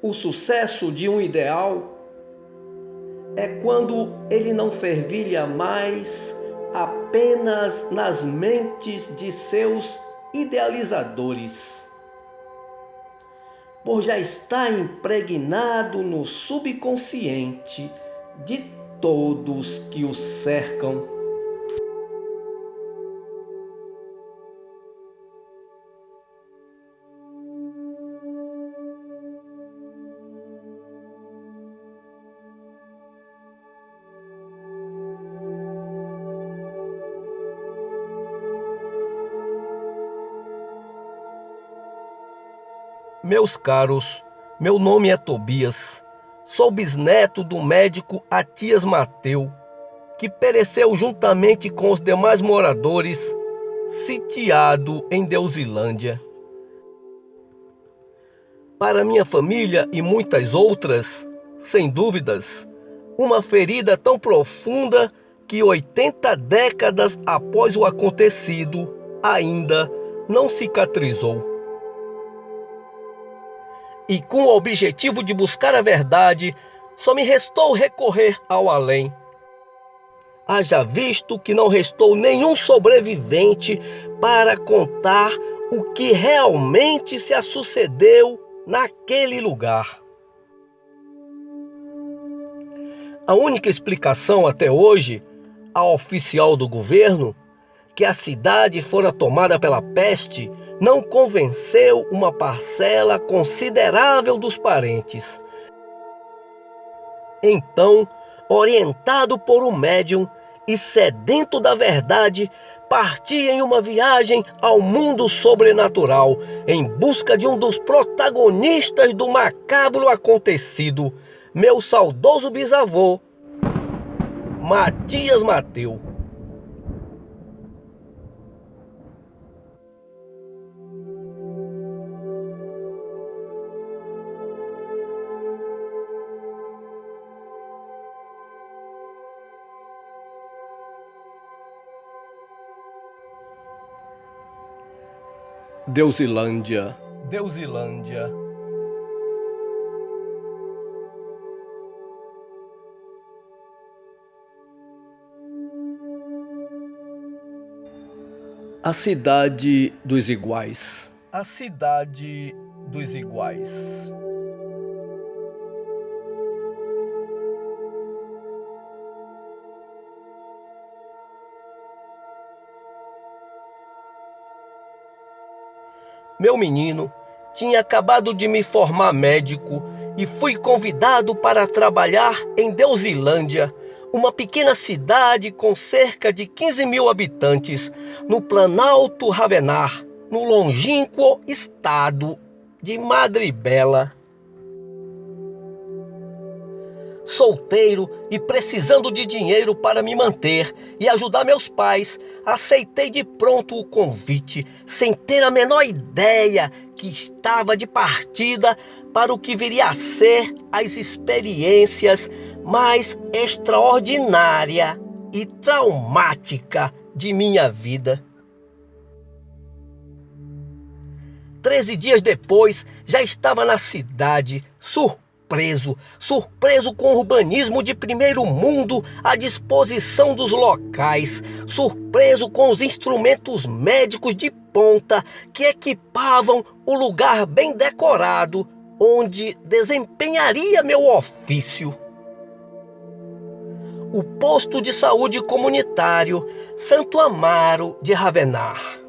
o sucesso de um ideal é quando ele não fervilha mais apenas nas mentes de seus idealizadores, por já estar impregnado no subconsciente de todos que o cercam. Meus caros, meu nome é Tobias, sou bisneto do médico Atias Mateu, que pereceu juntamente com os demais moradores, sitiado em Deusilândia. Para minha família e muitas outras, sem dúvidas, uma ferida tão profunda que 80 décadas após o acontecido ainda não cicatrizou. E com o objetivo de buscar a verdade, só me restou recorrer ao além. Haja visto que não restou nenhum sobrevivente para contar o que realmente se sucedeu naquele lugar. A única explicação até hoje, a oficial do governo, que a cidade fora tomada pela peste, não convenceu uma parcela considerável dos parentes. Então, orientado por um médium e sedento da verdade, parti em uma viagem ao mundo sobrenatural, em busca de um dos protagonistas do macabro acontecido, meu saudoso bisavô, Matias Mateu. Deusilândia. A cidade dos iguais. Meu menino tinha acabado de me formar médico e fui convidado para trabalhar em Deusilândia, uma pequena cidade com cerca de 15 mil habitantes, no Planalto Ravenar, no longínquo estado de Madre Bela. Solteiro e precisando de dinheiro para me manter e ajudar meus pais, aceitei de pronto o convite, sem ter a menor ideia que estava de partida para o que viria a ser as experiências mais extraordinária e traumática de minha vida. 13 dias depois, já estava na cidade, surpreso com o urbanismo de primeiro mundo à disposição dos locais, surpreso com os instrumentos médicos de ponta que equipavam o lugar bem decorado onde desempenharia meu ofício. O posto de saúde comunitário Santo Amaro de Ravenar.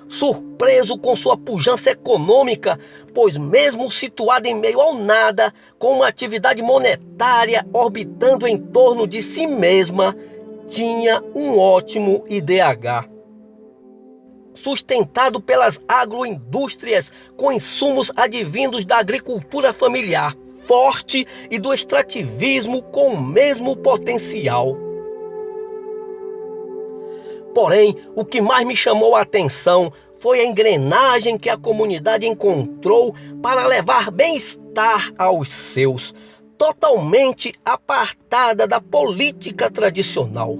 Surpreso com sua pujança econômica, pois mesmo situado em meio ao nada, com uma atividade monetária orbitando em torno de si mesma, tinha um ótimo IDH. Sustentado pelas agroindústrias com insumos advindos da agricultura familiar forte e do extrativismo com o mesmo potencial. Porém, o que mais me chamou a atenção foi a engrenagem que a comunidade encontrou para levar bem-estar aos seus, totalmente apartada da política tradicional.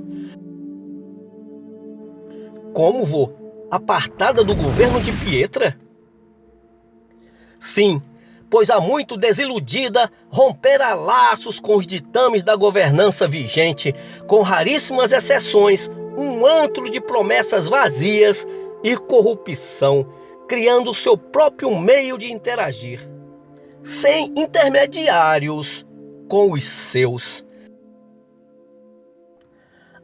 Como, vô? Apartada do governo de Pietra? Sim, pois há muito desiludida, rompera laços com os ditames da governança vigente, com raríssimas exceções, um antro de promessas vazias e corrupção, criando seu próprio meio de interagir, sem intermediários com os seus.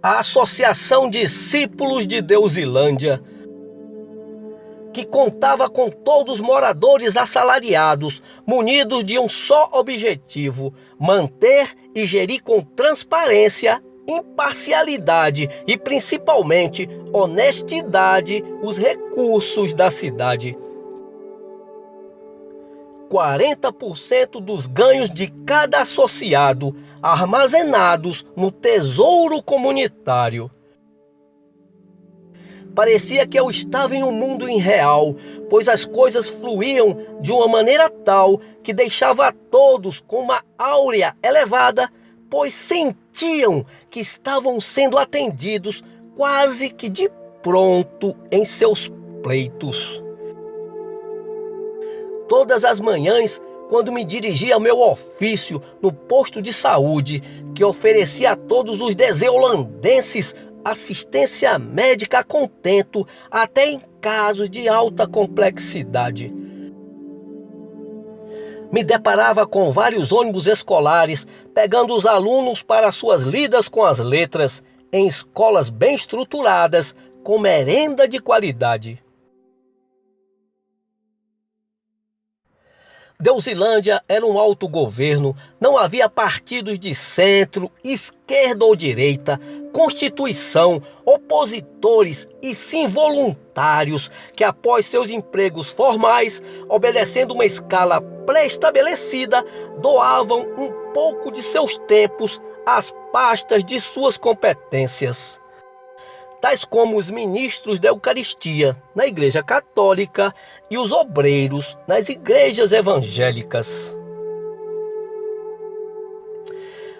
A Associação Discípulos de Deusilândia, que contava com todos os moradores assalariados, munidos de um só objetivo: manter e gerir com transparência, imparcialidade e, principalmente, honestidade os recursos da cidade. 40% dos ganhos de cada associado armazenados no tesouro comunitário. Parecia que eu estava em um mundo irreal, pois as coisas fluíam de uma maneira tal que deixava a todos com uma áurea elevada, pois sentiam que estavam sendo atendidos quase que de pronto em seus pleitos. Todas as manhãs, quando me dirigia ao meu ofício no posto de saúde, que oferecia a todos os deseolandenses assistência médica a contento, até em casos de alta complexidade. Me deparava com vários ônibus escolares, pegando os alunos para suas lidas com as letras, em escolas bem estruturadas, com merenda de qualidade. Deusilândia era um autogoverno, não havia partidos de centro, esquerda ou direita, constituição, opositores e sim voluntários que, após seus empregos formais, obedecendo uma escala pré-estabelecida, doavam um pouco de seus tempos às pastas de suas competências, tais como os ministros da Eucaristia na Igreja Católica e os obreiros nas igrejas evangélicas.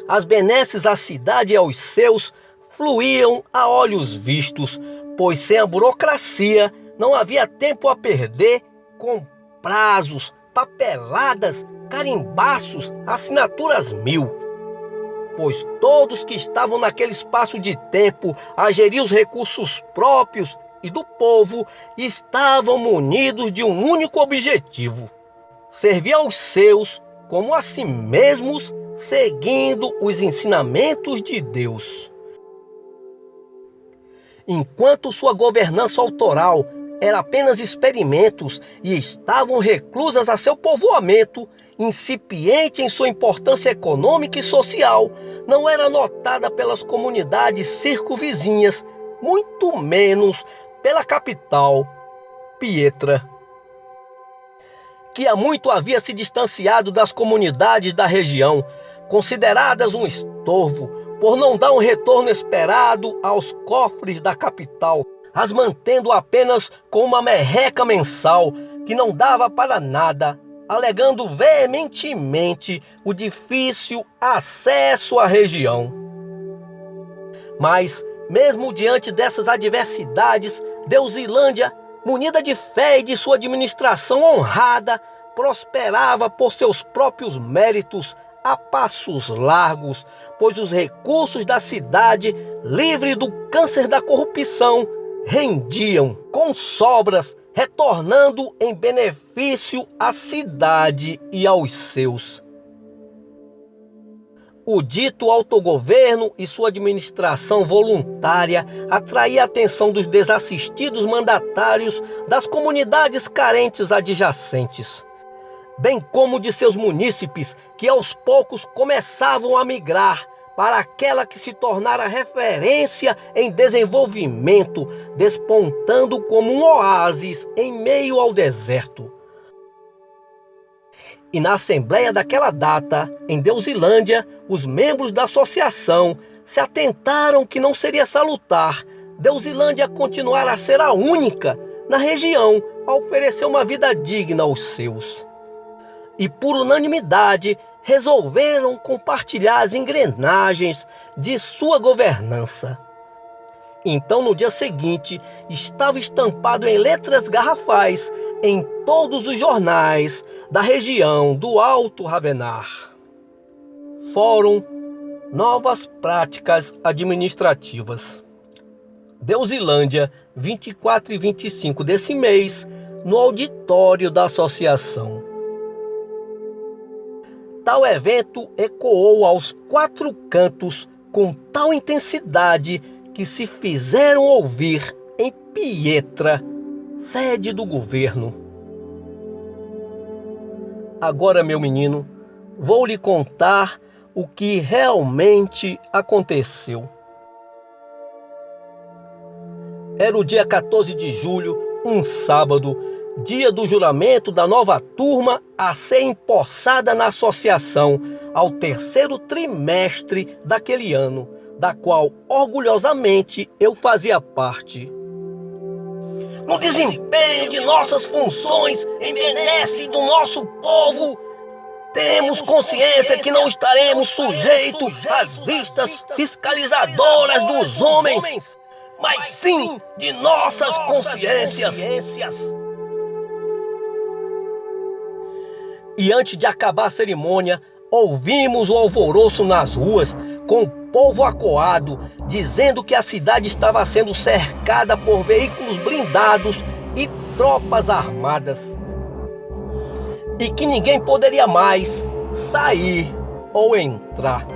As benesses à cidade e aos seus fluíam a olhos vistos, pois sem a burocracia não havia tempo a perder com prazos, papeladas, carimbaços, assinaturas mil. Pois todos que estavam naquele espaço de tempo a gerir os recursos próprios e do povo estavam munidos de um único objetivo: servir aos seus como a si mesmos, seguindo os ensinamentos de Deus. Enquanto sua governança autoral era apenas experimentos e estavam reclusas a seu povoamento, incipiente em sua importância econômica e social, não era notada pelas comunidades circunvizinhas, muito menos pela capital, Pietra, que há muito havia se distanciado das comunidades da região, consideradas um estorvo, por não dar um retorno esperado aos cofres da capital, as mantendo apenas com uma merreca mensal que não dava para nada, alegando veementemente o difícil acesso à região. Mas, mesmo diante dessas adversidades, Deusilândia, munida de fé e de sua administração honrada, prosperava por seus próprios méritos a passos largos, pois os recursos da cidade, livre do câncer da corrupção, rendiam com sobras, retornando em benefício à cidade e aos seus. O dito autogoverno e sua administração voluntária atraía a atenção dos desassistidos mandatários das comunidades carentes adjacentes, bem como de seus munícipes, que aos poucos começavam a migrar para aquela que se tornara referência em desenvolvimento, despontando como um oásis em meio ao deserto. E na assembleia daquela data, em Deusilândia, os membros da associação se atentaram que não seria salutar Deusilândia continuar a ser a única na região a oferecer uma vida digna aos seus. E por unanimidade, resolveram compartilhar as engrenagens de sua governança. Então, no dia seguinte, estava estampado em letras garrafais, em todos os jornais da região do Alto Ravenar. Fórum Novas Práticas Administrativas. Deusilândia, 24 e 25 desse mês, no auditório da associação. Tal evento ecoou aos quatro cantos com tal intensidade que se fizeram ouvir em Pietra, sede do governo. Agora, meu menino, vou lhe contar o que realmente aconteceu. Era o dia 14 de julho, um sábado, dia do juramento da nova turma a ser empossada na associação ao terceiro trimestre daquele ano, da qual orgulhosamente eu fazia parte. No desempenho de nossas funções em benesse do nosso povo, temos consciência que não estaremos sujeitos às vistas fiscalizadoras dos homens, mas sim de nossas consciências. E antes de acabar a cerimônia, ouvimos o alvoroço nas ruas, com o povo acuado, dizendo que a cidade estava sendo cercada por veículos blindados e tropas armadas, e que ninguém poderia mais sair ou entrar.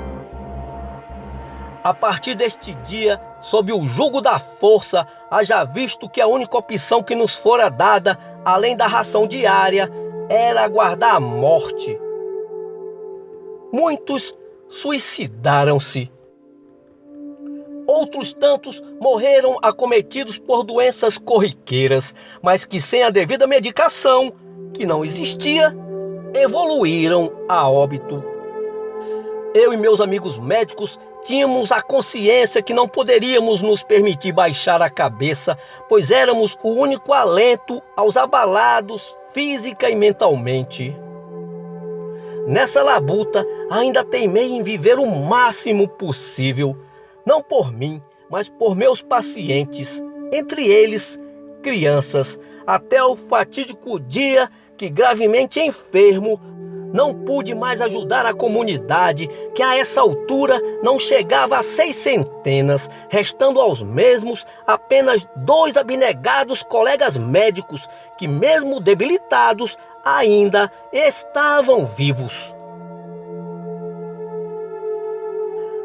A partir deste dia, sob o jugo da força, haja visto que a única opção que nos fora dada, além da ração diária, era aguardar a morte. Muitos suicidaram-se. Outros tantos morreram acometidos por doenças corriqueiras, mas que sem a devida medicação, que não existia, evoluíram a óbito. Eu e meus amigos médicos tínhamos a consciência que não poderíamos nos permitir baixar a cabeça, pois éramos o único alento aos abalados física e mentalmente. Nessa labuta, ainda teimei em viver o máximo possível, não por mim, mas por meus pacientes, entre eles crianças, até o fatídico dia que, gravemente enfermo, não pude mais ajudar a comunidade, que a essa altura não chegava a 600, restando aos mesmos apenas 2 abnegados colegas médicos que, mesmo debilitados, ainda estavam vivos.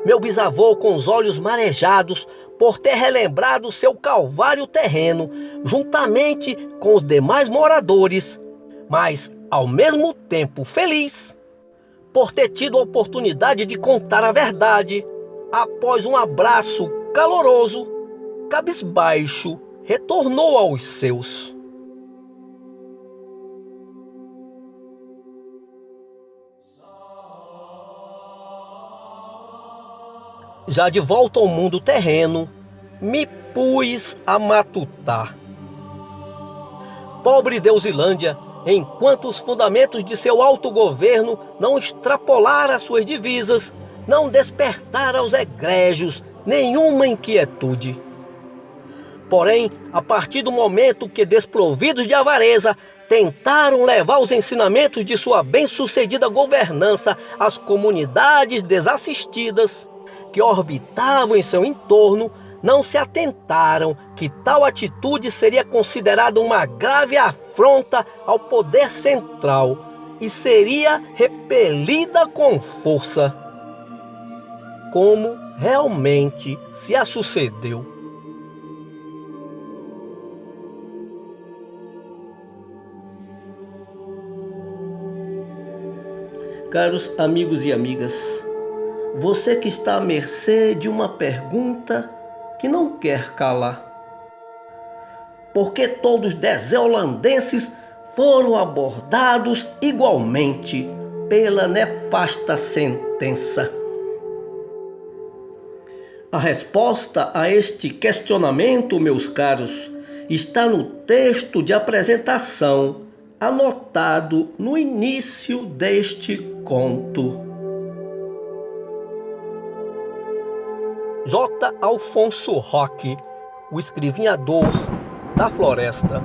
Meu bisavô, com os olhos marejados por ter relembrado seu calvário terreno, juntamente com os demais moradores, mas ao mesmo tempo feliz por ter tido a oportunidade de contar a verdade, após um abraço caloroso, cabisbaixo, retornou aos seus. Já de volta ao mundo terreno, me pus a matutar. Pobre Deusilândia, enquanto os fundamentos de seu autogoverno não extrapolaram as suas divisas, não despertaram aos egrégios nenhuma inquietude. Porém, a partir do momento que, desprovidos de avareza, tentaram levar os ensinamentos de sua bem-sucedida governança às comunidades desassistidas que orbitavam em seu entorno, não se atentaram que tal atitude seria considerada uma grave afronta ao poder central e seria repelida com força, como realmente se a sucedeu. Caros amigos e amigas, você que está à mercê de uma pergunta que não quer calar. Por que todos os desolandenses foram abordados igualmente pela nefasta sentença? A resposta a este questionamento, meus caros, está no texto de apresentação anotado no início deste conto. J. Alfonso Roque, o escrivinhador da floresta.